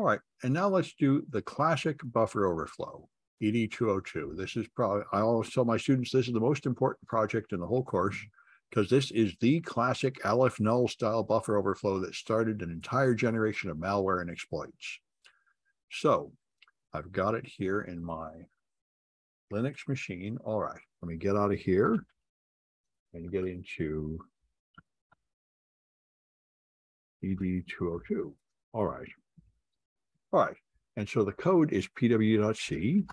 All right, and now let's do the classic buffer overflow, ED202. This is probably, I always tell my students, this is the most important project in the whole course, because this is the classic Aleph null style buffer overflow that started an entire generation of malware and exploits. So I've got it here in my Linux machine. All right, let me get out of here and get into ED202. All right. All right, and so the code is pw.c.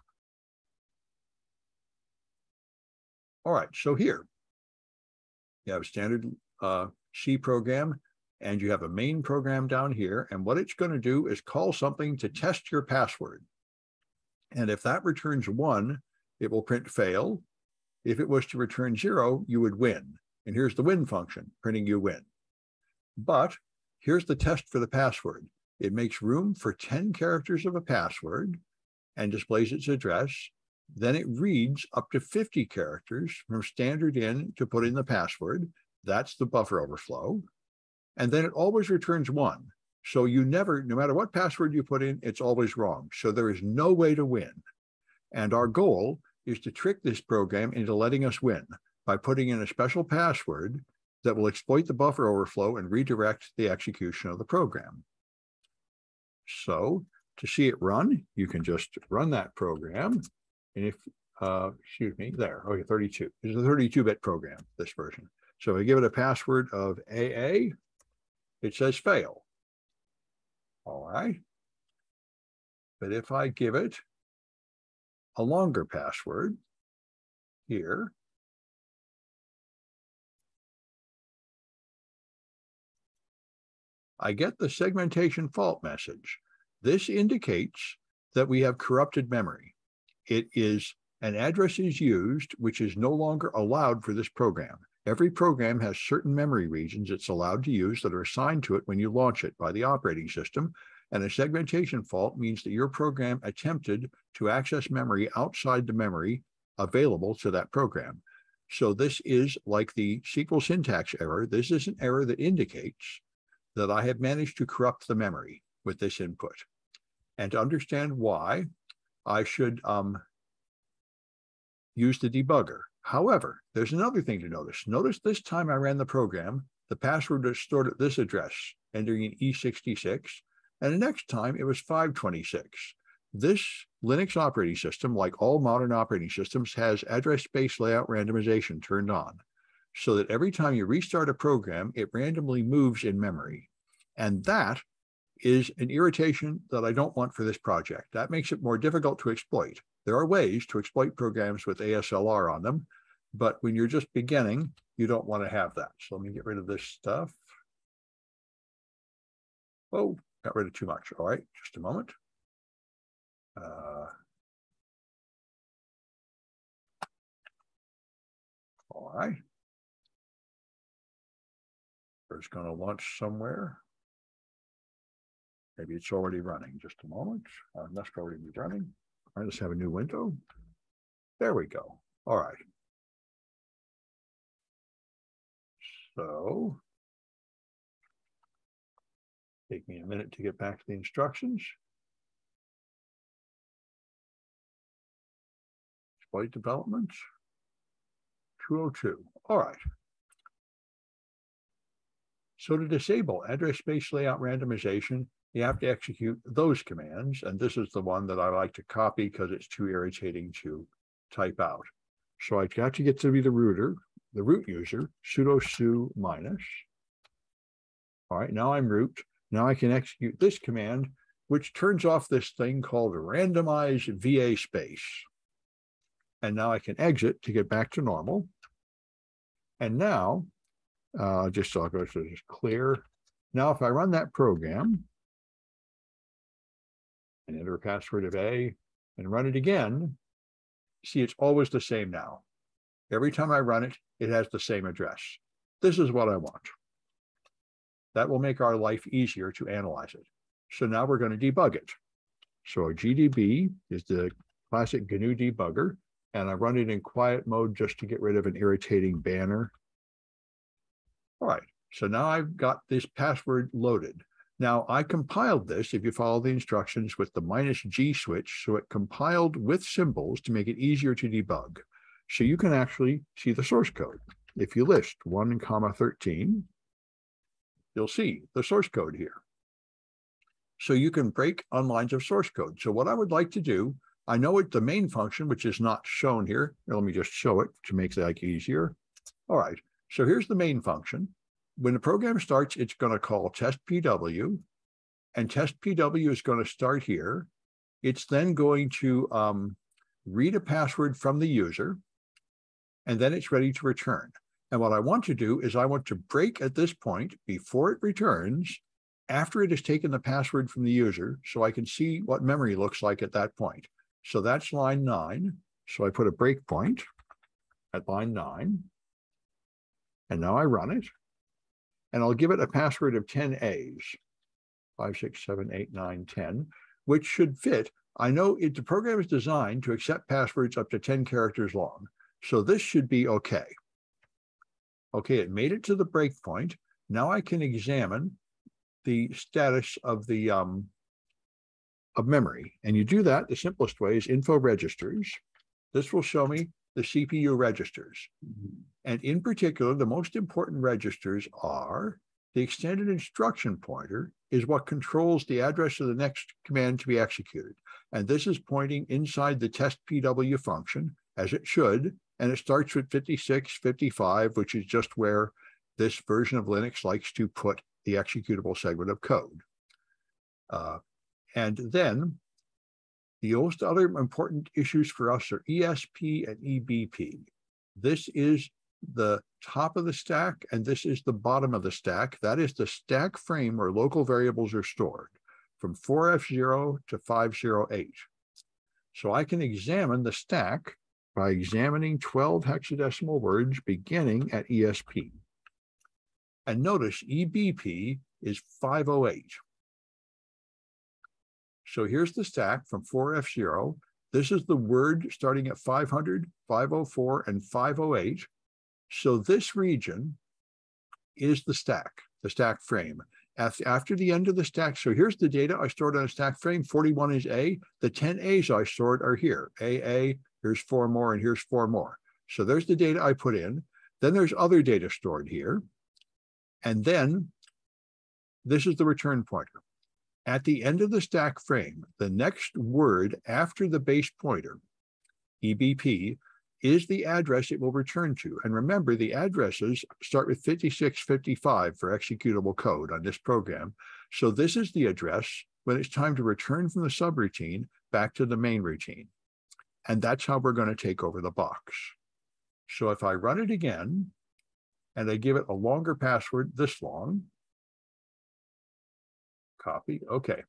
All right, so here you have a standard C program, and you have a main program down here, and what it's going to do is call something to test your password. And if that returns 1, it will print fail. If it was to return 0, you would win. And here's the win function, printing you win. But here's the test for the password. It makes room for 10 characters of a password and displays its address. Then it reads up to 50 characters from standard in to put in the password. That's the buffer overflow. And then it always returns 1. So you never, no matter what password you put in, it's always wrong. So there is no way to win. And our goal is to trick this program into letting us win by putting in a special password that will exploit the buffer overflow and redirect the execution of the program. So to see it run, you can just run that program. And if, excuse me, there, okay, 32. It's a 32-bit program, this version. So if I give it a password of AA, it says fail. All right. But if I give it a longer password here, I get the segmentation fault message. This indicates that we have corrupted memory. It is an address is used, which is no longer allowed for this program. Every program has certain memory regions it's allowed to use that are assigned to it when you launch it by the operating system. And a segmentation fault means that your program attempted to access memory outside the memory available to that program. So this is like the SQL syntax error. This is an error that indicates that I have managed to corrupt the memory with this input. And to understand why, I should use the debugger. However, there's another thing to notice. Notice this time I ran the program, the password was stored at this address, entering in E66, and the next time it was 526. This Linux operating system, like all modern operating systems, has address space layout randomization turned on, so that every time you restart a program, it randomly moves in memory. And that is an irritation that I don't want for this project. That makes it more difficult to exploit. There are ways to exploit programs with ASLR on them, but when you're just beginning, you don't want to have that. So let me get rid of this stuff. Oh, got rid of too much. All right, just a moment. All right. It's going to launch somewhere. Maybe it's already running. Just a moment. That's already running. All right, let's have a new window. There we go. All right. So, take me a minute to get back to the instructions. Exploit development. 202. All right. So to disable address space layout randomization, you have to execute those commands. And this is the one that I like to copy because it's too irritating to type out. So I've got to get to be the root user, sudo su minus. All right, now I'm root. Now I can execute this command, which turns off this thing called randomize VA space. And now I can exit to get back to normal. And now, I'll go to just clear. Now, if I run that program and enter a password of A and run it again, see, it's always the same now. Every time I run it, it has the same address. This is what I want. That will make our life easier to analyze it. So now we're going to debug it. So GDB is the classic GNU debugger, and I run it in quiet mode just to get rid of an irritating banner. All right, so now I've got this password loaded. Now, I compiled this, if you follow the instructions, with the -G switch, so it compiled with symbols to make it easier to debug. So you can actually see the source code. If you list 1,13, you'll see the source code here. So you can break on lines of source code. So what I would like to do, I know it's the main function, which is not shown here. Let me just show it to make that easier. All right, so here's the main function. When the program starts, it's going to call test PW, and test PW is going to start here. It's then going to read a password from the user, and then it's ready to return. And what I want to do is I want to break at this point before it returns, after it has taken the password from the user, so I can see what memory looks like at that point. So that's line 9. So I put a breakpoint at line 9, and now I run it. And I'll give it a password of 10 A's, 5, 6, 7, 8, 9, 10, which should fit. I know the program is designed to accept passwords up to 10 characters long. So this should be okay. Okay, it made it to the breakpoint. Now I can examine the status of the of memory. And you do that, the simplest way is info registers. This will show me the CPU registers. And in particular, the most important registers are the extended instruction pointer is what controls the address of the next command to be executed. And this is pointing inside the test PW function, as it should, and it starts with 5655, which is just where this version of Linux likes to put the executable segment of code. And then the most other important issues for us are ESP and EBP. This is the top of the stack, and this is the bottom of the stack. That is the stack frame where local variables are stored, from 4F0 to 508. So I can examine the stack by examining 12 hexadecimal words beginning at ESP. And notice EBP is 508. So here's the stack from 4F0. This is the word starting at 500, 504, and 508. So this region is the stack frame. After the end of the stack, so here's the data I stored on a stack frame. 41 is A. The 10 A's I stored are here. AA, here's 4 more, and here's 4 more. So there's the data I put in. Then there's other data stored here. And then this is the return pointer. At the end of the stack frame, the next word after the base pointer, EBP, is the address it will return to. And remember, the addresses start with 5655 for executable code on this program. So this is the address when it's time to return from the subroutine back to the main routine. And that's how we're going to take over the box. So if I run it again, and I give it a longer password, this long, copy, okay.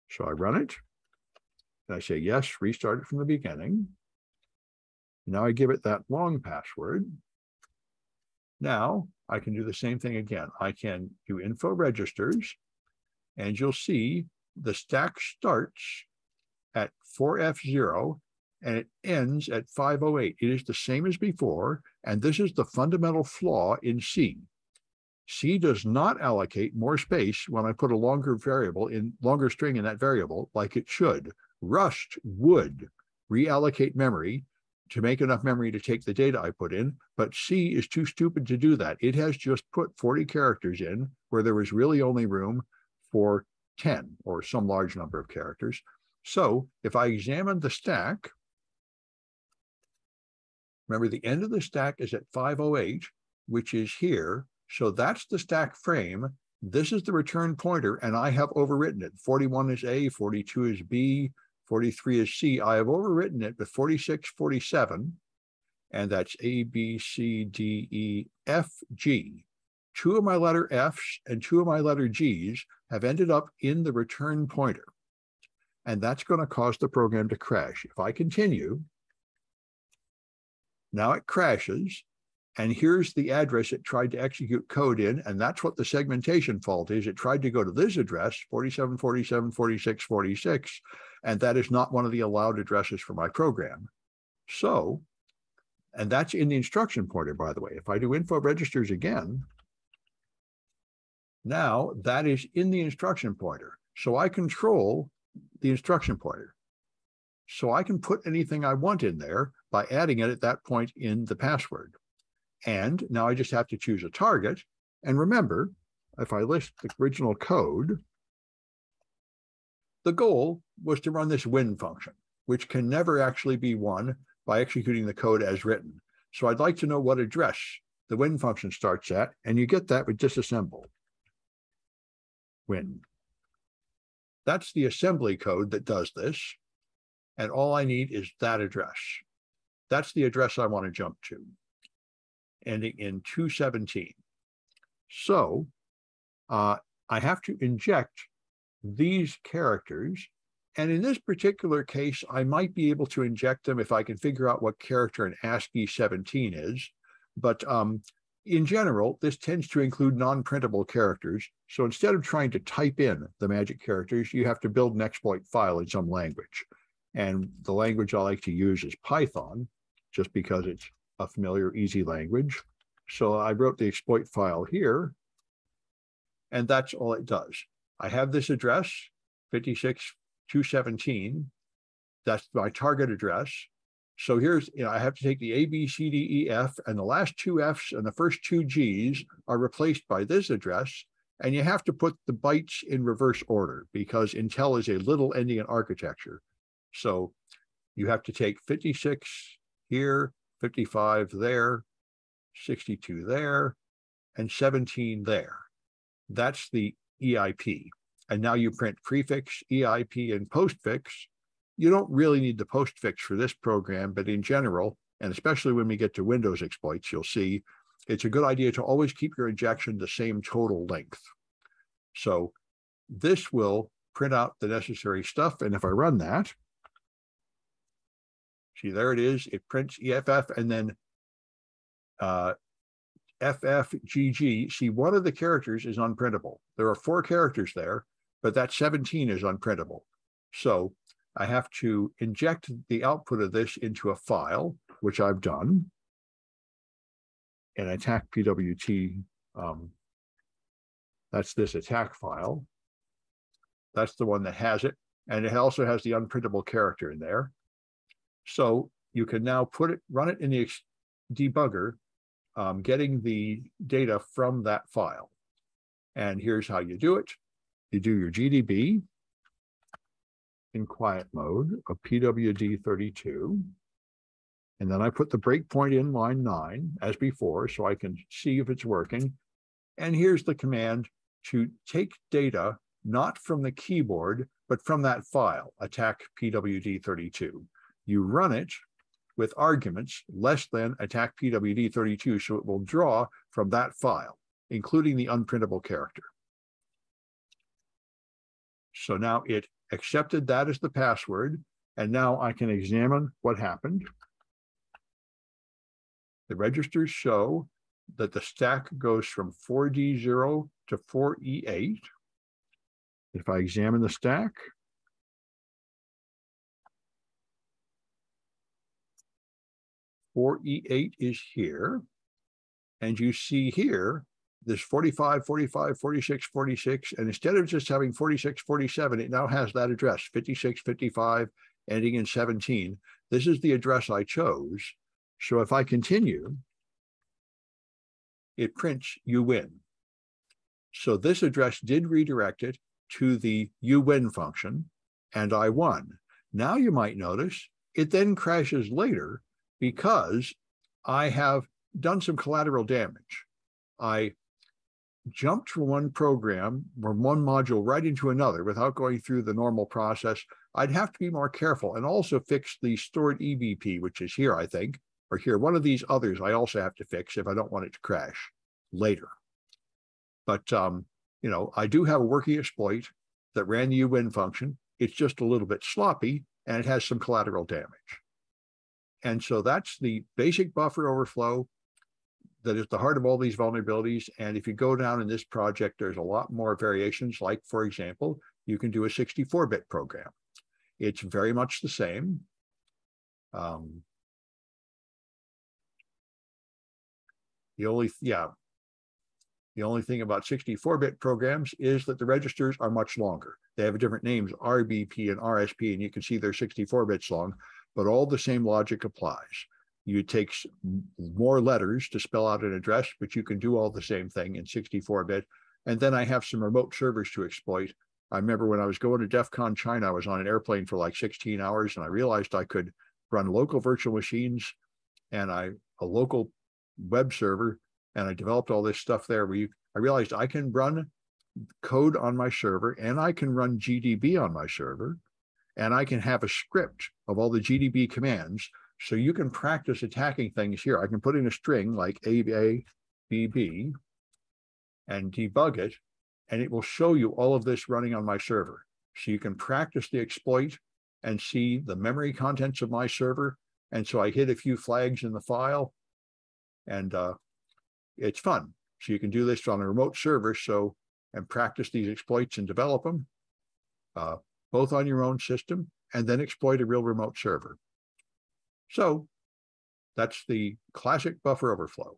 So I run it, and I say, yes, restart it from the beginning. Now I give it that long password. Now I can do the same thing again. I can do info registers, and you'll see the stack starts at 4F0, and it ends at 508. It is the same as before, and this is the fundamental flaw in C. C does not allocate more space when I put a longer string in that variable like it should. Rust would reallocate memory to make enough memory to take the data I put in, but C is too stupid to do that. It has just put 40 characters in where there was really only room for 10 or some large number of characters. So if I examine the stack, remember the end of the stack is at 508, which is here. So that's the stack frame. This is the return pointer, and I have overwritten it. 41 is A, 42 is B, 43 is C. I have overwritten it with 46, 47, and that's A, B, C, D, E, F, G. 2 of my letter F's and 2 of my letter G's have ended up in the return pointer, and that's going to cause the program to crash. If I continue, now it crashes, and here's the address it tried to execute code in, and that's what the segmentation fault is. It tried to go to this address, 47, 47, 46, 46, and that is not one of the allowed addresses for my program. So, and that's in the instruction pointer, by the way. If I do info registers again, Now that is in the instruction pointer. So I control the instruction pointer. So I can put anything I want in there by adding it at that point in the password. And now I just have to choose a target. And remember, if I list the original code, the goal was to run this win function, which can never actually be won by executing the code as written. So I'd like to know what address the win function starts at, and you get that with disassemble. Win. That's the assembly code that does this. And all I need is that address. That's the address I want to jump to, ending in 217. So I have to inject these characters. And in this particular case, I might be able to inject them if I can figure out what character in ASCII 17 is. But in general, this tends to include non-printable characters. So instead of trying to type in the magic characters, you have to build an exploit file in some language. And the language I like to use is Python, just because it's a familiar, easy language. So I wrote the exploit file here, and that's all it does. I have this address, 56217. That's my target address. So here's, I have to take the A, B, C, D, E, F, and the last two Fs and the first two Gs are replaced by this address. And you have to put the bytes in reverse order because Intel is a little endian architecture. So you have to take 56 here, 55 there, 62 there, and 17 there. That's the EIP. And now you print prefix, EIP, and postfix. You don't really need the postfix for this program, but in general, and especially when we get to Windows exploits, you'll see it's a good idea to always keep your injection the same total length. So this will print out the necessary stuff. And if I run that, see, there it is. It prints EFF and then FFGG. See, one of the characters is unprintable. There are 4 characters there, but that 17 is unprintable. So I have to inject the output of this into a file, which I've done, and attack PWT. That's this attack file. That's the one that has it. And it also has the unprintable character in there. So you can now run it in the debugger, getting the data from that file. And here's how you do it. You do your GDB in quiet mode of PWD32. And then I put the breakpoint in line 9 as before, so I can see if it's working. And here's the command to take data, not from the keyboard, but from that file, attack PWD32. You run it with arguments less than attack PWD32, so it will draw from that file, including the unprintable character. So now it accepted that as the password, and now I can examine what happened. The registers show that the stack goes from 4D0 to 4E8. If I examine the stack, E8 is here, and you see here this 45, 45, 46, 46, and instead of just having 46, 47, it now has that address, 56, 55, ending in 17. This is the address I chose. So if I continue, it prints you win. So this address did redirect it to the you win function, and I won. Now you might notice it then crashes later because I have done some collateral damage. I jumped from one program or one module right into another without going through the normal process. I'd have to be more careful and also fix the stored EBP, which is here, I think, or here. One of these others I also have to fix if I don't want it to crash later. But, you know, I do have a working exploit that ran the uwin function. It's just a little bit sloppy, and it has some collateral damage. And so that's the basic buffer overflow that is the heart of all these vulnerabilities. And if you go down in this project, there's a lot more variations. Like, for example, you can do a 64-bit program. It's very much the same. The only thing about 64-bit programs is that the registers are much longer. They have different names, RBP and RSP, and you can see they're 64 bits long, but all the same logic applies. You take more letters to spell out an address, but you can do all the same thing in 64-bit. And then I have some remote servers to exploit. I remember when I was going to DEF CON China, I was on an airplane for like 16 hours, and I realized I could run local virtual machines and a local web server, and I developed all this stuff there. I realized I can run code on my server, and I can run GDB on my server, and I can have a script of all the GDB commands. So you can practice attacking things here. I can put in a string like ABB and debug it, and it will show you all of this running on my server. So you can practice the exploit and see the memory contents of my server. And so I hit a few flags in the file, and it's fun. So you can do this on a remote server, and practice these exploits and develop them, both on your own system, and then exploit a real remote server. So that's the classic buffer overflow.